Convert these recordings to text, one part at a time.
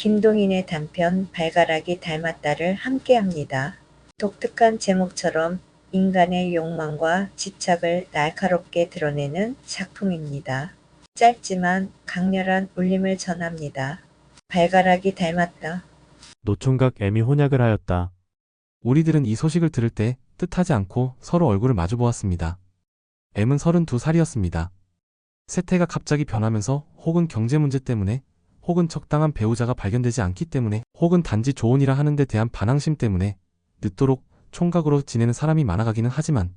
김동인의 단편 발가락이 닮았다를 함께합니다. 독특한 제목처럼 인간의 욕망과 집착을 날카롭게 드러내는 작품입니다. 짧지만 강렬한 울림을 전합니다. 발가락이 닮았다. 노총각 M이 혼약을 하였다. 우리들은 이 소식을 들을 때 뜻하지 않고 서로 얼굴을 마주 보았습니다. M은 32살이었습니다. 세태가 갑자기 변하면서 혹은 경제 문제 때문에 혹은 적당한 배우자가 발견되지 않기 때문에 혹은 단지 좋은이라 하는 데 대한 반항심 때문에 늦도록 총각으로 지내는 사람이 많아가기는 하지만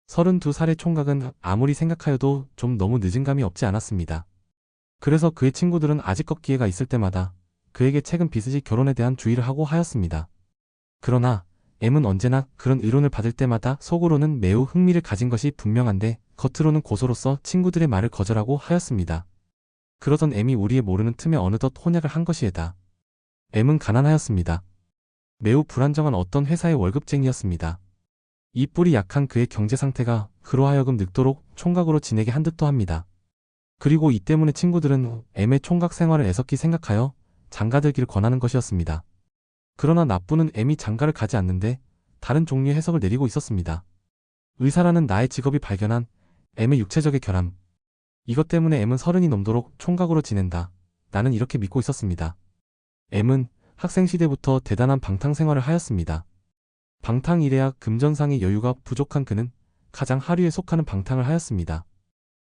32살의 총각은 아무리 생각하여도 좀 너무 늦은 감이 없지 않았습니다. 그래서 그의 친구들은 아직껏 기회가 있을 때마다 그에게 최근 비슷이 결혼에 대한 주의를 하고 하였습니다. 그러나 M은 언제나 그런 의론을 받을 때마다 속으로는 매우 흥미를 가진 것이 분명한데 겉으로는 고소로서 친구들의 말을 거절하고 하였습니다. 그러던 M이 우리의 모르는 틈에 어느덧 혼약을 한 것이에다. M은 가난하였습니다. 매우 불안정한 어떤 회사의 월급쟁이였습니다. 이 뿔이 약한 그의 경제 상태가 그로 하여금 늙도록 총각으로 지내게 한 듯도 합니다. 그리고 이 때문에 친구들은 M의 총각 생활을 애석히 생각하여 장가들기를 권하는 것이었습니다. 그러나 나쁘는 M이 장가를 가지 않는데 다른 종류의 해석을 내리고 있었습니다. 의사라는 나의 직업이 발견한 M의 육체적의 결함. 이것 때문에 M은 30이 넘도록 총각으로 지낸다. 나는 이렇게 믿고 있었습니다. M은 학생 시대부터 대단한 방탕 생활을 하였습니다. 방탕 이래야 금전상의 여유가 부족한 그는 가장 하류에 속하는 방탕을 하였습니다.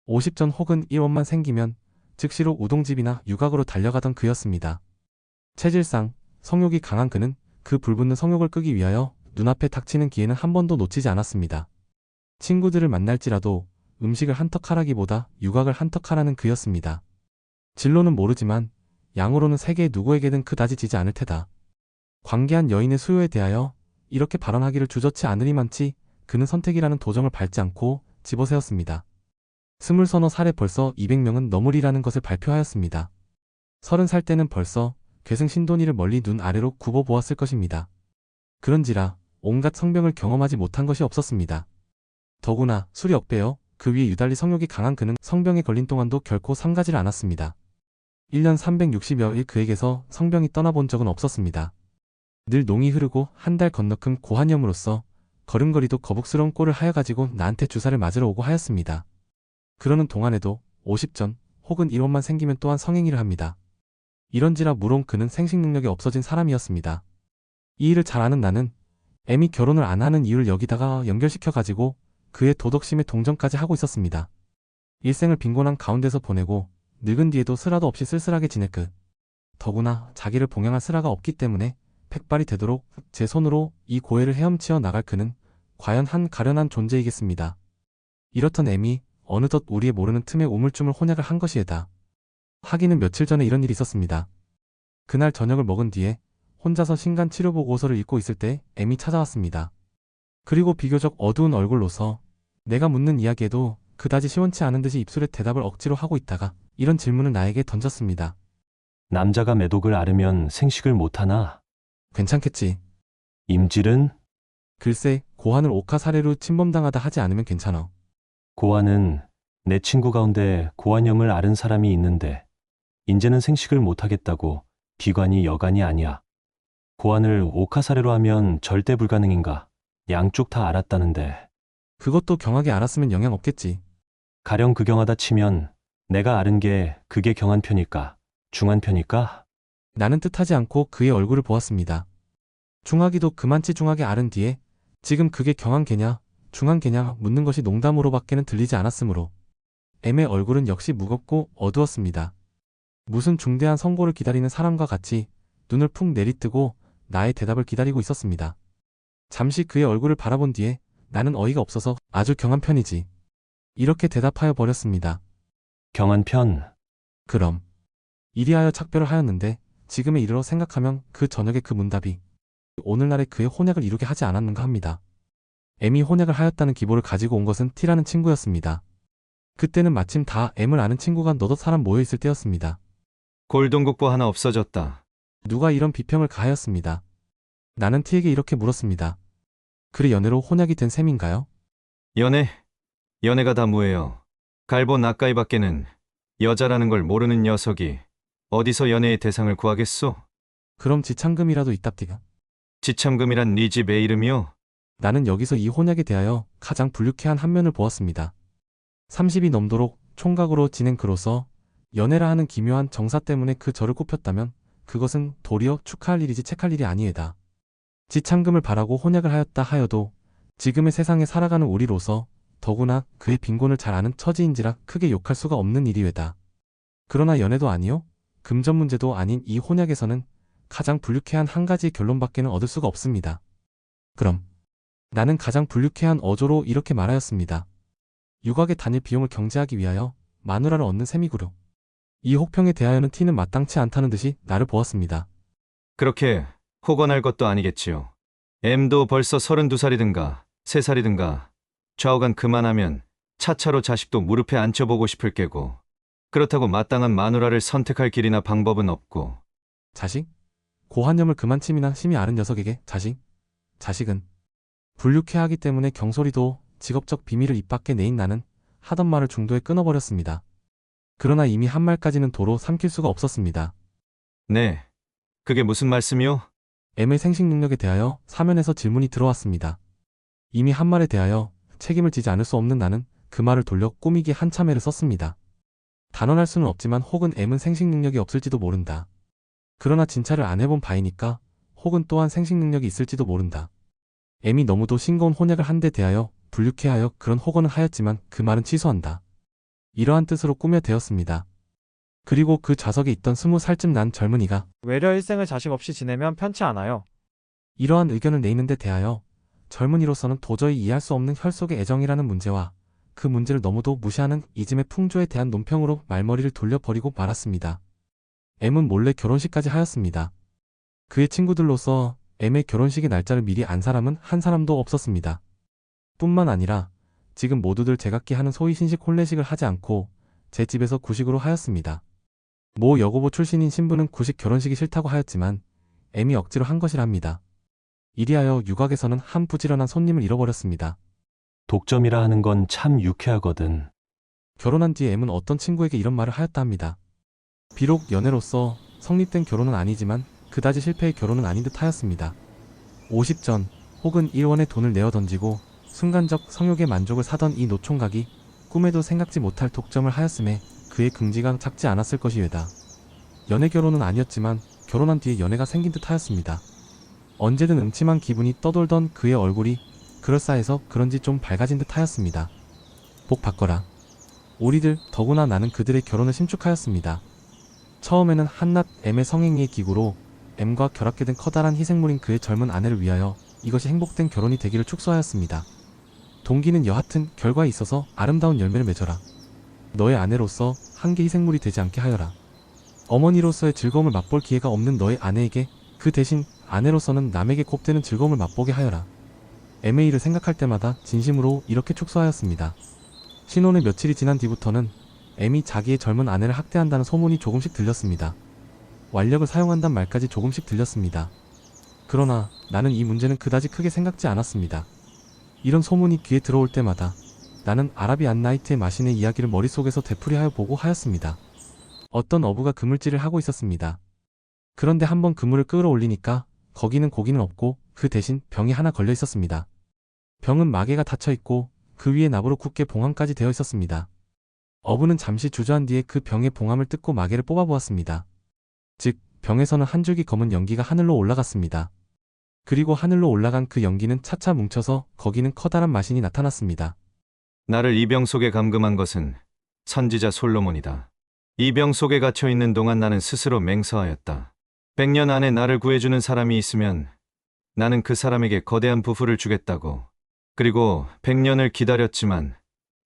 50전 혹은 1원만 생기면 즉시로 우동집이나 유곽으로 달려가던 그였습니다. 체질상 성욕이 강한 그는 그 불붙는 성욕을 끄기 위하여 눈앞에 닥치는 기회는 한 번도 놓치지 않았습니다. 친구들을 만날지라도 음식을 한턱하라기보다 유곽을 한턱하라는 그였습니다. 진로는 모르지만 양으로는 세계의 누구에게든 그다지 지지 않을 테다. 관계한 여인의 수요에 대하여 이렇게 발언하기를 주저치 않으리만치 그는 선택이라는 도정을 밟지 않고 집어세웠습니다. 20서너 살에 벌써 200명은 넘으리라는 것을 발표하였습니다. 30살 때는 벌써 괴승 신돈이를 멀리 눈 아래로 굽어 보았을 것입니다. 그런지라 온갖 성병을 경험하지 못한 것이 없었습니다. 더구나 술이 억배여 그 위에 유달리 성욕이 강한 그는 성병에 걸린 동안도 결코 삼가지를 않았습니다. 1년 360여일 그에게서 성병이 떠나본 적은 없었습니다. 늘 농이 흐르고 한 달 건너큰 고환염으로써 걸음걸이도 거북스러운 꼴을 하여가지고 나한테 주사를 맞으러 오고 하였습니다. 그러는 동안에도 50전 혹은 1원만 생기면 또한 성행위를 합니다. 이런지라 무론 그는 생식 능력이 없어진 사람이었습니다. 이 일을 잘 아는 나는 M이 결혼을 안 하는 이유를 여기다가 연결시켜가지고 그의 도덕심에 동정까지 하고 있었습니다. 일생을 빈곤한 가운데서 보내고 늙은 뒤에도 슬라도 없이 쓸쓸하게 지낼 그. 더구나 자기를 봉양할 슬라가 없기 때문에 백발이 되도록 제 손으로 이 고해를 헤엄치어 나갈 그는 과연 한 가련한 존재이겠습니다. 이렇던 M이 어느덧 우리의 모르는 틈에 우물쭈물 혼약을 한 것이에다. 하기는 며칠 전에 이런 일이 있었습니다. 그날 저녁을 먹은 뒤에 혼자서 신간 치료보고서를 읽고 있을 때 M이 찾아왔습니다. 그리고 비교적 어두운 얼굴로서 내가 묻는 이야기에도 그다지 시원치 않은 듯이 입술에 대답을 억지로 하고 있다가 이런 질문을 나에게 던졌습니다. 남자가 매독을 앓으면 생식을 못하나? 괜찮겠지. 임질은? 글쎄, 고환을 옥화 사례로 침범당하다 하지 않으면 괜찮아. 고환은 내 친구 가운데 고환염을 앓은 사람이 있는데 인제는 생식을 못하겠다고 기관이 여간이 아니야. 고환을 옥화사례로 하면 절대 불가능인가? 양쪽 다 알았다는데. 그것도 경하게 알았으면 영향 없겠지. 가령 극경하다 치면 내가 앓은 게 그게 경한 편일까? 중한 편일까? 나는 뜻하지 않고 그의 얼굴을 보았습니다. 중하기도 그만치 중하게 앓은 뒤에 지금 그게 경한 개냐, 중한 개냐 묻는 것이 농담으로밖에는 들리지 않았으므로 M의 얼굴은 역시 무겁고 어두웠습니다. 무슨 중대한 선고를 기다리는 사람과 같이 눈을 푹 내리뜨고 나의 대답을 기다리고 있었습니다. 잠시 그의 얼굴을 바라본 뒤에 나는 어이가 없어서 아주 경한 편이지. 이렇게 대답하여 버렸습니다. 경한 편. 그럼. 이리하여 착별을 하였는데 지금에 이르러 생각하면 그 저녁에 그 문답이 오늘날에 그의 혼약을 이루게 하지 않았는가 합니다. M이 혼약을 하였다는 기보를 가지고 온 것은 T라는 친구였습니다. 그때는 마침 다 M을 아는 친구가 너덧 사람 모여있을 때였습니다. 골동국보 하나 없어졌다. 누가 이런 비평을 가하였습니다. 나는 T에게 이렇게 물었습니다. 그의 연애로 혼약이 된 셈인가요? 연애가 다 뭐예요. 갈보 나까이 밖에는 여자라는 걸 모르는 녀석이 어디서 연애의 대상을 구하겠소? 그럼 지참금이라도 있답디가. 지참금이란 네 집의 이름이요? 나는 여기서 이 혼약에 대하여 가장 불쾌한 한 면을 보았습니다. 30이 넘도록 총각으로 지낸 그로서 연애라 하는 기묘한 정사 때문에 그 저를 꼽혔다면 그것은 도리어 축하할 일이지 책할 일이 아니에다. 지참금을 바라고 혼약을 하였다 하여도 지금의 세상에 살아가는 우리로서 더구나 그의 빈곤을 잘 아는 처지인지라 크게 욕할 수가 없는 일이외다. 그러나 연애도 아니요 금전 문제도 아닌 이 혼약에서는 가장 불쾌한 한 가지의 결론밖에는 얻을 수가 없습니다. 그럼 나는 가장 불쾌한 어조로 이렇게 말하였습니다. 유곽에 다닐 비용을 경제하기 위하여 마누라를 얻는 셈이구려. 이 혹평에 대하여는 티는 마땅치 않다는 듯이 나를 보았습니다. 그렇게 호건할 것도 아니겠지요. M도 벌써 32살이든가 3살이든가 좌우간 그만하면 차차로 자식도 무릎에 앉혀보고 싶을 게고 그렇다고 마땅한 마누라를 선택할 길이나 방법은 없고. 자식? 고환염을 그만침이나 심히 앓은 녀석에게 자식은 불육해하기 때문에 경솔이도 직업적 비밀을 입 밖에 내인 나는 하던 말을 중도에 끊어버렸습니다. 그러나 이미 한 말까지는 도로 삼킬 수가 없었습니다. 네, 그게 무슨 말씀이요? M의 생식 능력에 대하여 사면에서 질문이 들어왔습니다. 이미 한 말에 대하여 책임을 지지 않을 수 없는 나는 그 말을 돌려 꾸미기 한참 애를 썼습니다. 단언할 수는 없지만 혹은 M은 생식 능력이 없을지도 모른다. 그러나 진찰을 안 해본 바이니까 혹은 또한 생식 능력이 있을지도 모른다. M이 너무도 싱거운 혼약을 한 데 대하여 불육해하여 그런 혹언을 하였지만 그 말은 취소한다. 이러한 뜻으로 꾸며대었습니다. 그리고 그 좌석에 있던 20살쯤 난 젊은이가 외려 일생을 자식 없이 지내면 편치 않아요. 이러한 의견을 내는 데 대하여 젊은이로서는 도저히 이해할 수 없는 혈속의 애정이라는 문제와 그 문제를 너무도 무시하는 이즘의 풍조에 대한 논평으로 말머리를 돌려버리고 말았습니다. M은 몰래 결혼식까지 하였습니다. 그의 친구들로서 M의 결혼식의 날짜를 미리 안 사람은 한 사람도 없었습니다. 뿐만 아니라 지금 모두들 제각기 하는 소위 신식 혼례식을 하지 않고 제 집에서 구식으로 하였습니다. 모 여고보 출신인 신부는 구식 결혼식이 싫다고 하였지만 M이 억지로 한 것이랍니다. 이리하여 유곽에서는 한 부지런한 손님을 잃어버렸습니다. 독점이라 하는 건 참 유쾌하거든. 결혼한 뒤에 M은 어떤 친구에게 이런 말을 하였다 합니다. 비록 연애로서 성립된 결혼은 아니지만 그다지 실패의 결혼은 아닌 듯 하였습니다. 50전 혹은 1원의 돈을 내어 던지고 순간적 성욕의 만족을 사던 이 노총각이 꿈에도 생각지 못할 독점을 하였음에 그의 긍지가 작지 않았을 것이외다. 연애 결혼은 아니었지만 결혼한 뒤에 연애가 생긴 듯 하였습니다. 언제든 음침한 기분이 떠돌던 그의 얼굴이 그럴싸해서 그런지 좀 밝아진 듯 하였습니다. 복 받거라. 우리들 더구나 나는 그들의 결혼을 심축하였습니다. 처음에는 한낱 M의 성행위의 기구로 M과 결합게 된 커다란 희생물인 그의 젊은 아내를 위하여 이것이 행복된 결혼이 되기를 축소하였습니다. 동기는 여하튼 결과에 있어서 아름다운 열매를 맺어라. 너의 아내로서 한계 희생물이 되지 않게 하여라. 어머니로서의 즐거움을 맛볼 기회가 없는 너의 아내에게 그 대신 아내로서는 남에게 곱되는 즐거움을 맛보게 하여라. M의 일을 생각할 때마다 진심으로 이렇게 축소하였습니다. 신혼의 며칠이 지난 뒤부터는 M이 자기의 젊은 아내를 학대한다는 소문이 조금씩 들렸습니다. 완력을 사용한단 말까지 조금씩 들렸습니다. 그러나 나는 이 문제는 그다지 크게 생각지 않았습니다. 이런 소문이 귀에 들어올 때마다 나는 아라비안 나이트의 마신의 이야기를 머릿속에서 되풀이하여 보고 하였습니다. 어떤 어부가 그물질을 하고 있었습니다. 그런데 한번 그물을 끌어올리니까 거기는 고기는 없고 그 대신 병이 하나 걸려 있었습니다. 병은 마개가 닫혀 있고 그 위에 나무로 굳게 봉함까지 되어 있었습니다. 어부는 잠시 주저한 뒤에 그 병의 봉함을 뜯고 마개를 뽑아보았습니다. 즉 병에서는 한 줄기 검은 연기가 하늘로 올라갔습니다. 그리고 하늘로 올라간 그 연기는 차차 뭉쳐서 거기는 커다란 마신이 나타났습니다. 나를 이 병 속에 감금한 것은 선지자 솔로몬이다. 이 병 속에 갇혀 있는 동안 나는 스스로 맹서하였다. 100년 안에 나를 구해주는 사람이 있으면 나는 그 사람에게 거대한 부풀을 주겠다고. 그리고 100년을 기다렸지만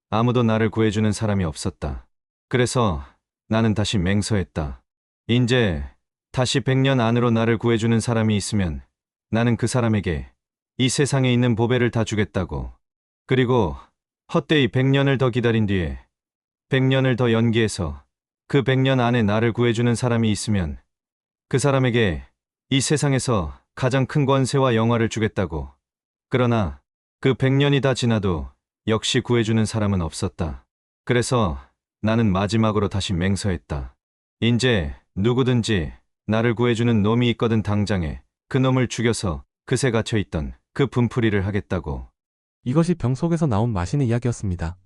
아무도 나를 구해주는 사람이 없었다. 그래서 나는 다시 맹서했다. 인제 다시 100년 안으로 나를 구해주는 사람이 있으면 나는 그 사람에게 이 세상에 있는 보배를 다 주겠다고. 그리고 헛되이 100년을 더 기다린 뒤에 100년을 더 연기해서 그 100년 안에 나를 구해주는 사람이 있으면 그 사람에게 이 세상에서 가장 큰 권세와 영화를 주겠다고. 그러나 그 100년이 다 지나도 역시 구해주는 사람은 없었다. 그래서 나는 마지막으로 다시 맹서했다. 인제 누구든지 나를 구해주는 놈이 있거든 당장에 그 놈을 죽여서 그새 갇혀있던 그 분풀이를 하겠다고. 이것이 병 속에서 나온 마신의 이야기였습니다.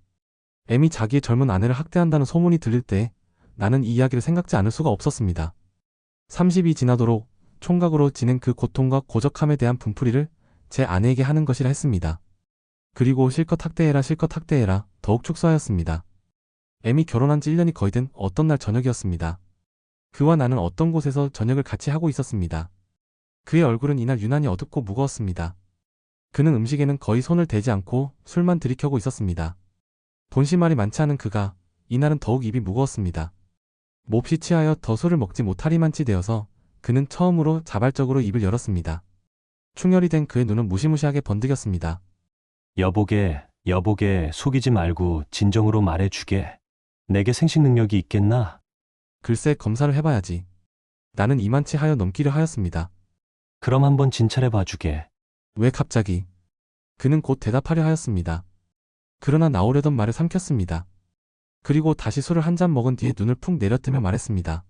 M이 자기의 젊은 아내를 학대한다는 소문이 들릴 때 나는 이 이야기를 생각지 않을 수가 없었습니다. 30이 지나도록 총각으로 지낸 그 고통과 고적함에 대한 분풀이를 제 아내에게 하는 것이라 했습니다. 그리고 실컷 학대해라 실컷 학대해라 더욱 축소하였습니다. M이 결혼한 지 1년이 거의 된 어떤 날 저녁이었습니다. 그와 나는 어떤 곳에서 저녁을 같이 하고 있었습니다. 그의 얼굴은 이날 유난히 어둡고 무거웠습니다. 그는 음식에는 거의 손을 대지 않고 술만 들이켜고 있었습니다. 본심말이 많지 않은 그가 이날은 더욱 입이 무거웠습니다. 몹시 취하여 더 술을 먹지 못하리만치 되어서 그는 처음으로 자발적으로 입을 열었습니다. 충혈이 된 그의 눈은 무시무시하게 번득였습니다. 여보게 속이지 말고 진정으로 말해주게. 내게 생식 능력이 있겠나? 글쎄 검사를 해봐야지. 나는 이만치 하여 넘기려 하였습니다. 그럼 한번 진찰해 봐주게. 왜 갑자기? 그는 곧 대답하려 하였습니다. 그러나 나오려던 말을 삼켰습니다. 그리고 다시 술을 한 잔 먹은 뒤에 눈을 푹 내려뜨며 말했습니다.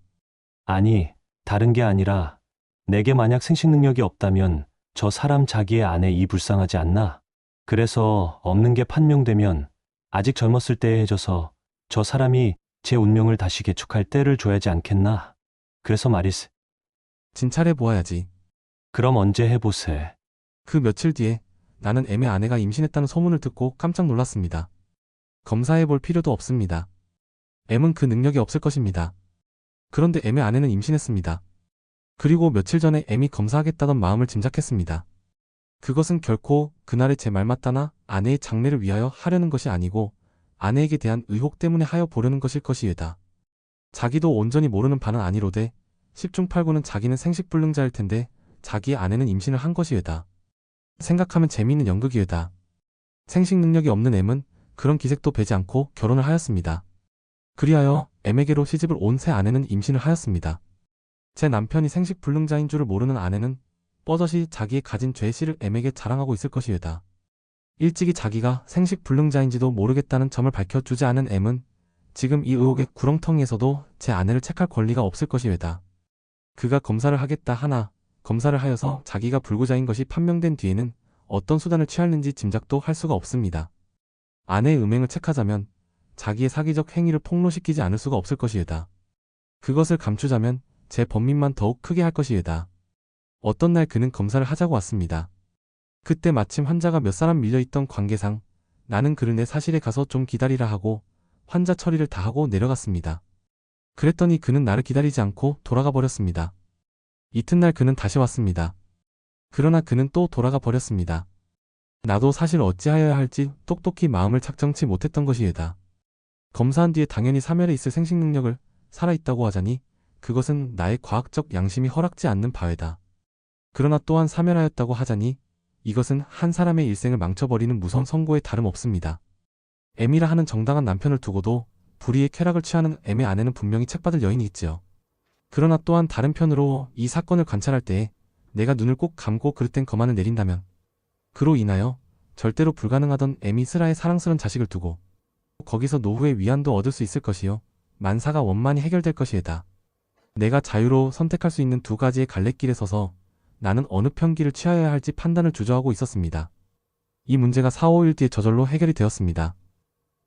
아니, 다른 게 아니라 내게 만약 생식 능력이 없다면 저 사람 자기의 아내 이 불쌍하지 않나? 그래서 없는 게 판명되면 아직 젊었을 때에 해줘서 저 사람이 제 운명을 다시 개축할 때를 줘야지 않겠나? 그래서 말이스. 진찰해 보아야지. 그럼 언제 해보세? 그 며칠 뒤에 나는 M의 아내가 임신했다는 소문을 듣고 깜짝 놀랐습니다. 검사해 볼 필요도 없습니다. M은 그 능력이 없을 것입니다. 그런데 M의 아내는 임신했습니다. 그리고 며칠 전에 M이 검사하겠다던 마음을 짐작했습니다. 그것은 결코 그날의 제 말 맞다나 아내의 장래를 위하여 하려는 것이 아니고 아내에게 대한 의혹 때문에 하여 보려는 것일 것이외다. 자기도 온전히 모르는 바는 아니로되 10중 8구는 자기는 생식불능자일 텐데 자기의 아내는 임신을 한 것이외다. 생각하면 재미있는 연극이외다. 생식 능력이 없는 M은 그런 기색도 배지 않고 결혼을 하였습니다. 그리하여 M에게로 시집을 온 새 아내는 임신을 하였습니다. 제 남편이 생식불능자인 줄을 모르는 아내는 뻗어시 자기의 가진 죄의 씨를 M에게 자랑하고 있을 것이외다. 일찍이 자기가 생식불능자인지도 모르겠다는 점을 밝혀주지 않은 M은 지금 이 의혹의 구렁텅이에서도 제 아내를 책할 권리가 없을 것이외다. 그가 검사를 하겠다 하나 검사를 하여서 자기가 불구자인 것이 판명된 뒤에는 어떤 수단을 취하는지 짐작도 할 수가 없습니다. 아내의 음행을 책하자면 자기의 사기적 행위를 폭로시키지 않을 수가 없을 것이외다. 그것을 감추자면 제 범민만 더욱 크게 할 것이외다. 어떤 날 그는 검사를 하자고 왔습니다. 그때 마침 환자가 몇 사람 밀려있던 관계상 나는 그를 내 사실에 가서 좀 기다리라 하고 환자 처리를 다 하고 내려갔습니다. 그랬더니 그는 나를 기다리지 않고 돌아가 버렸습니다. 이튿날 그는 다시 왔습니다. 그러나 그는 또 돌아가 버렸습니다. 나도 사실 어찌하여야 할지 똑똑히 마음을 착정치 못했던 것이외다. 검사한 뒤에 당연히 사멸에 있을 생식 능력을 살아있다고 하자니 그것은 나의 과학적 양심이 허락지 않는 바외다. 그러나 또한 사멸하였다고 하자니 이것은 한 사람의 일생을 망쳐버리는 무서운 선고에 다름없습니다. M이라 하는 정당한 남편을 두고도 불의의 쾌락을 취하는 M의 아내는 분명히 책받을 여인이 있지요. 그러나 또한 다른 편으로 이 사건을 관찰할 때에 내가 눈을 꼭 감고 그릇된 거만을 내린다면 그로 인하여 절대로 불가능하던 M이 슬아의 사랑스런 자식을 두고 거기서 노후의 위안도 얻을 수 있을 것이요 만사가 원만히 해결될 것이에다. 내가 자유로 선택할 수 있는 두 가지의 갈래길에 서서 나는 어느 편기를 취하여야 할지 판단을 주저하고 있었습니다. 이 문제가 4-5일 뒤에 저절로 해결이 되었습니다.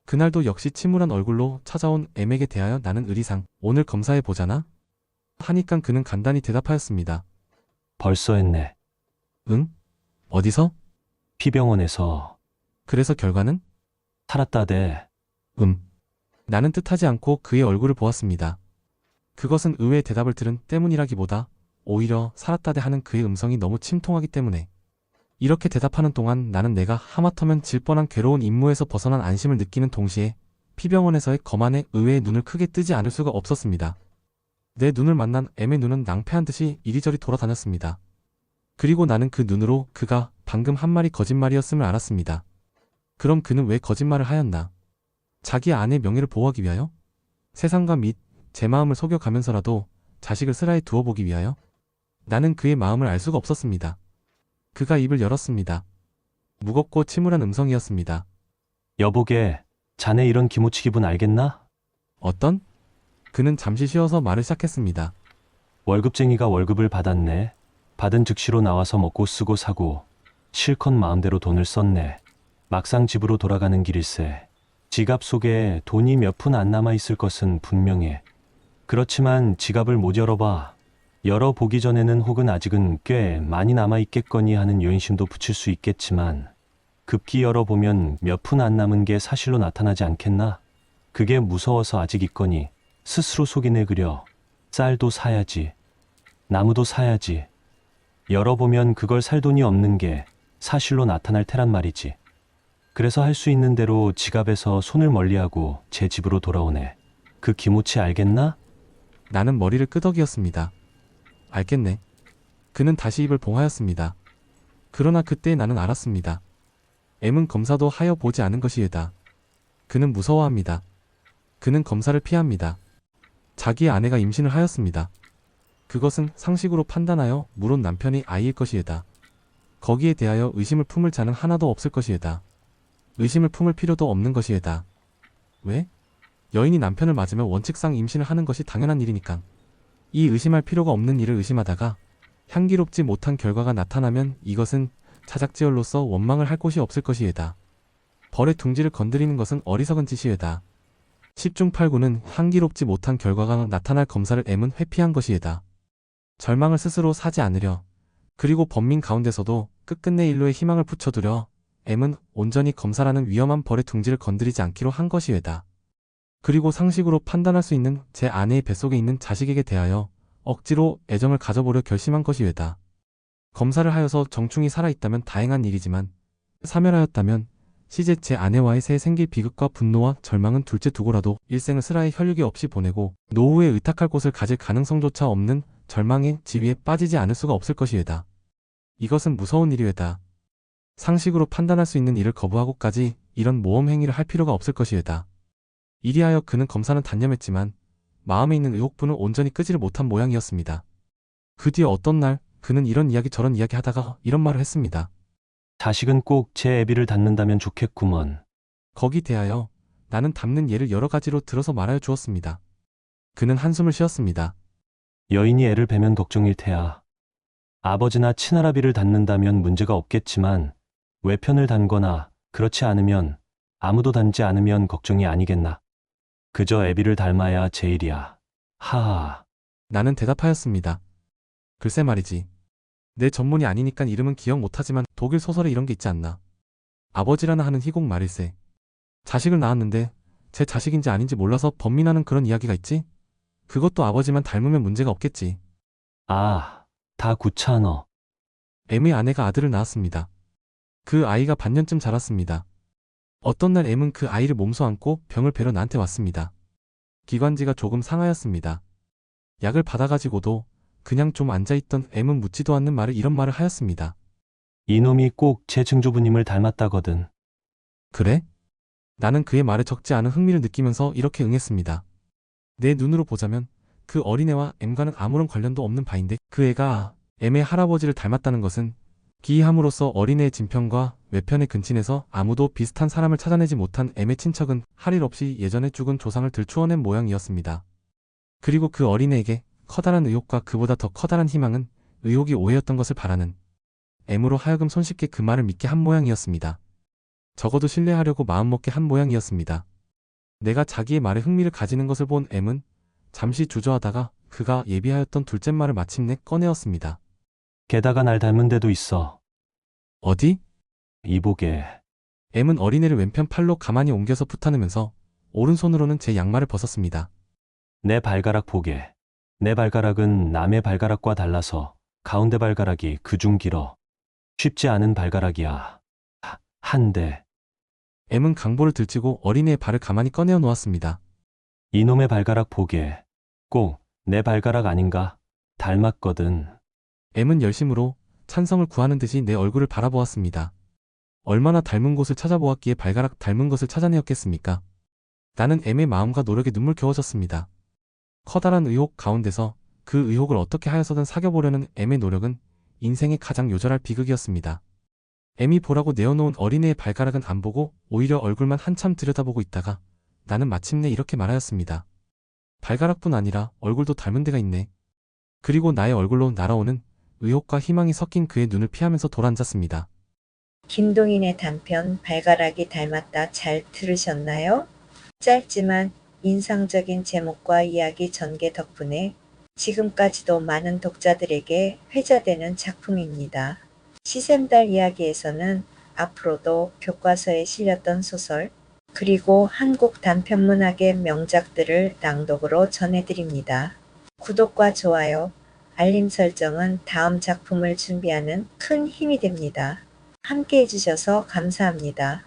그날도 역시 침울한 얼굴로 찾아온 M에게 대하여 나는 의리상 오늘 검사해 보자나? 하니깐 그는 간단히 대답하였습니다. 벌써 했네. 응? 어디서? 피병원에서. 그래서 결과는? 살았다대. 나는 뜻하지 않고 그의 얼굴을 보았습니다. 그것은 의외의 대답을 들은 때문이라기보다 오히려 살았다대 하는 그의 음성이 너무 침통하기 때문에 이렇게 대답하는 동안 나는 내가 하마터면 질 뻔한 괴로운 임무에서 벗어난 안심을 느끼는 동시에 피병원에서의 거만에 의외의 눈을 크게 뜨지 않을 수가 없었습니다. 내 눈을 만난 M의 눈은 낭패한 듯이 이리저리 돌아다녔습니다. 그리고 나는 그 눈으로 그가 방금 한 말이 거짓말이었음을 알았습니다. 그럼 그는 왜 거짓말을 하였나? 자기 아내의 명예를 보호하기 위하여? 세상과 및 제 마음을 속여가면서라도 자식을 슬아에 두어보기 위하여? 나는 그의 마음을 알 수가 없었습니다. 그가 입을 열었습니다. 무겁고 침울한 음성이었습니다. 여보게, 자네 이런 기모치 기분 알겠나? 어떤? 그는 잠시 쉬어서 말을 시작했습니다. 월급쟁이가 월급을 받았네. 받은 즉시로 나와서 먹고 쓰고 사고 실컷 마음대로 돈을 썼네. 막상 집으로 돌아가는 길일세. 지갑 속에 돈이 몇 푼 안 남아 있을 것은 분명해. 그렇지만 지갑을 못 열어봐. 열어보기 전에는 혹은 아직은 꽤 많이 남아 있겠거니 하는 여인심도 붙일 수 있겠지만 급기 열어보면 몇 푼 안 남은 게 사실로 나타나지 않겠나? 그게 무서워서 아직 있거니 스스로 속이네 그려. 쌀도 사야지. 나무도 사야지. 열어보면 그걸 살 돈이 없는 게 사실로 나타날 테란 말이지. 그래서 할 수 있는 대로 지갑에서 손을 멀리하고 제 집으로 돌아오네. 그 기모치 알겠나? 나는 머리를 끄덕이었습니다. 알겠네. 그는 다시 입을 봉하였습니다. 그러나 그때 나는 알았습니다. M은 검사도 하여 보지 않은 것이에다. 그는 무서워합니다. 그는 검사를 피합니다. 자기의 아내가 임신을 하였습니다. 그것은 상식으로 판단하여 물론 남편이 아이일 것이에다. 거기에 대하여 의심을 품을 자는 하나도 없을 것이에다. 의심을 품을 필요도 없는 것이에다. 왜? 여인이 남편을 맞으면 원칙상 임신을 하는 것이 당연한 일이니까. 이 의심할 필요가 없는 일을 의심하다가 향기롭지 못한 결과가 나타나면 이것은 자작지혈로서 원망을 할 곳이 없을 것이에다. 벌의 둥지를 건드리는 것은 어리석은 짓이에다. 10중 8구는 향기롭지 못한 결과가 나타날 검사를 M은 회피한 것이에다. 절망을 스스로 사지 않으려, 그리고 범민 가운데서도 끝끝내 인로에 희망을 붙여두려 M은 온전히 검사라는 위험한 벌의 둥지를 건드리지 않기로 한 것이에다. 그리고 상식으로 판단할 수 있는 제 아내의 뱃속에 있는 자식에게 대하여 억지로 애정을 가져보려 결심한 것이에다. 검사를 하여서 정충이 살아있다면 다행한 일이지만 사멸하였다면 시제 제 아내와의 새에 생길 비극과 분노와 절망은 둘째 두고라도 일생을 스라의 혈육이 없이 보내고 노후에 의탁할 곳을 가질 가능성조차 없는 절망의 지위에 빠지지 않을 수가 없을 것이에다. 이것은 무서운 일이에다. 상식으로 판단할 수 있는 일을 거부하고까지 이런 모험 행위를 할 필요가 없을 것이에다. 이리하여 그는 검사는 단념했지만 마음에 있는 의혹분을 온전히 끄지를 못한 모양이었습니다. 그 뒤에 어떤 날 그는 이런 이야기 저런 이야기 하다가 이런 말을 했습니다. 자식은 꼭 제 애비를 닮는다면 좋겠구먼. 거기 대하여 나는 닮는 예를 여러 가지로 들어서 말하여 주었습니다. 그는 한숨을 쉬었습니다. 여인이 애를 베면 걱정일 테야. 아버지나 친할아비를 닮는다면 문제가 없겠지만 외편을 닮거나 그렇지 않으면 아무도 닮지 않으면 걱정이 아니겠나. 그저 애비를 닮아야 제일이야. 하하. 나는 대답하였습니다. 글쎄 말이지. 내 전문이 아니니까 이름은 기억 못하지만 독일 소설에 이런 게 있지 않나. 아버지라나 하는 희곡 말일세. 자식을 낳았는데 제 자식인지 아닌지 몰라서 번민하는 그런 이야기가 있지? 그것도 아버지만 닮으면 문제가 없겠지. 아, 다 구차너. M의 아내가 아들을 낳았습니다. 그 아이가 반년쯤 자랐습니다. 어떤 날 M은 그 아이를 몸소 안고 병을 뵈러 나한테 왔습니다. 기관지가 조금 상하였습니다. 약을 받아가지고도 그냥 좀 앉아있던 M은 묻지도 않는 말을 이런 말을 하였습니다. 이놈이 꼭 제 증조부님을 닮았다거든. 그래? 나는 그의 말에 적지 않은 흥미를 느끼면서 이렇게 응했습니다. 내 눈으로 보자면 그 어린애와 M과는 아무런 관련도 없는 바인데 그 애가 M의 할아버지를 닮았다는 것은 기이함으로써 어린애의 진편과 외편의 근친에서 아무도 비슷한 사람을 찾아내지 못한 M의 친척은 할 일 없이 예전에 죽은 조상을 들추어낸 모양이었습니다. 그리고 그 어린애에게 커다란 의혹과 그보다 더 커다란 희망은 의혹이 오해였던 것을 바라는 M으로 하여금 손쉽게 그 말을 믿게 한 모양이었습니다. 적어도 신뢰하려고 마음먹게 한 모양이었습니다. 내가 자기의 말에 흥미를 가지는 것을 본 M은 잠시 주저하다가 그가 예비하였던 둘째 말을 마침내 꺼내었습니다. 게다가 날 닮은 데도 있어. 어디? 이보게. M은 어린애를 왼편 팔로 가만히 옮겨서 붙안으면서 오른손으로는 제 양말을 벗었습니다. 내 발가락 보게. 내 발가락은 남의 발가락과 달라서 가운데 발가락이 그중 길어. 쉽지 않은 발가락이야. 한데. M은 강보를 들치고 어린애의 발을 가만히 꺼내어 놓았습니다. 이놈의 발가락 보게. 꼭 내 발가락 아닌가? 닮았거든. M은 열심으로 찬성을 구하는 듯이 내 얼굴을 바라보았습니다. 얼마나 닮은 곳을 찾아보았기에 발가락 닮은 것을 찾아내었겠습니까? 나는 M의 마음과 노력에 눈물 겨워졌습니다. 커다란 의혹 가운데서 그 의혹을 어떻게 하여서든 사겨보려는 M의 노력은 인생의 가장 요절할 비극이었습니다. M이 보라고 내어놓은 어린애의 발가락은 안 보고 오히려 얼굴만 한참 들여다보고 있다가 나는 마침내 이렇게 말하였습니다. 발가락뿐 아니라 얼굴도 닮은 데가 있네. 그리고 나의 얼굴로 날아오는 의혹과 희망이 섞인 그의 눈을 피하면서 돌아앉았습니다. 김동인의 단편 발가락이 닮았다 잘 들으셨나요? 짧지만 인상적인 제목과 이야기 전개 덕분에 지금까지도 많은 독자들에게 회자되는 작품입니다. 시샘달 이야기에서는 앞으로도 교과서에 실렸던 소설, 그리고 한국 단편문학의 명작들을 낭독으로 전해드립니다. 구독과 좋아요, 알림 설정은 다음 작품을 준비하는 큰 힘이 됩니다. 함께 해주셔서 감사합니다.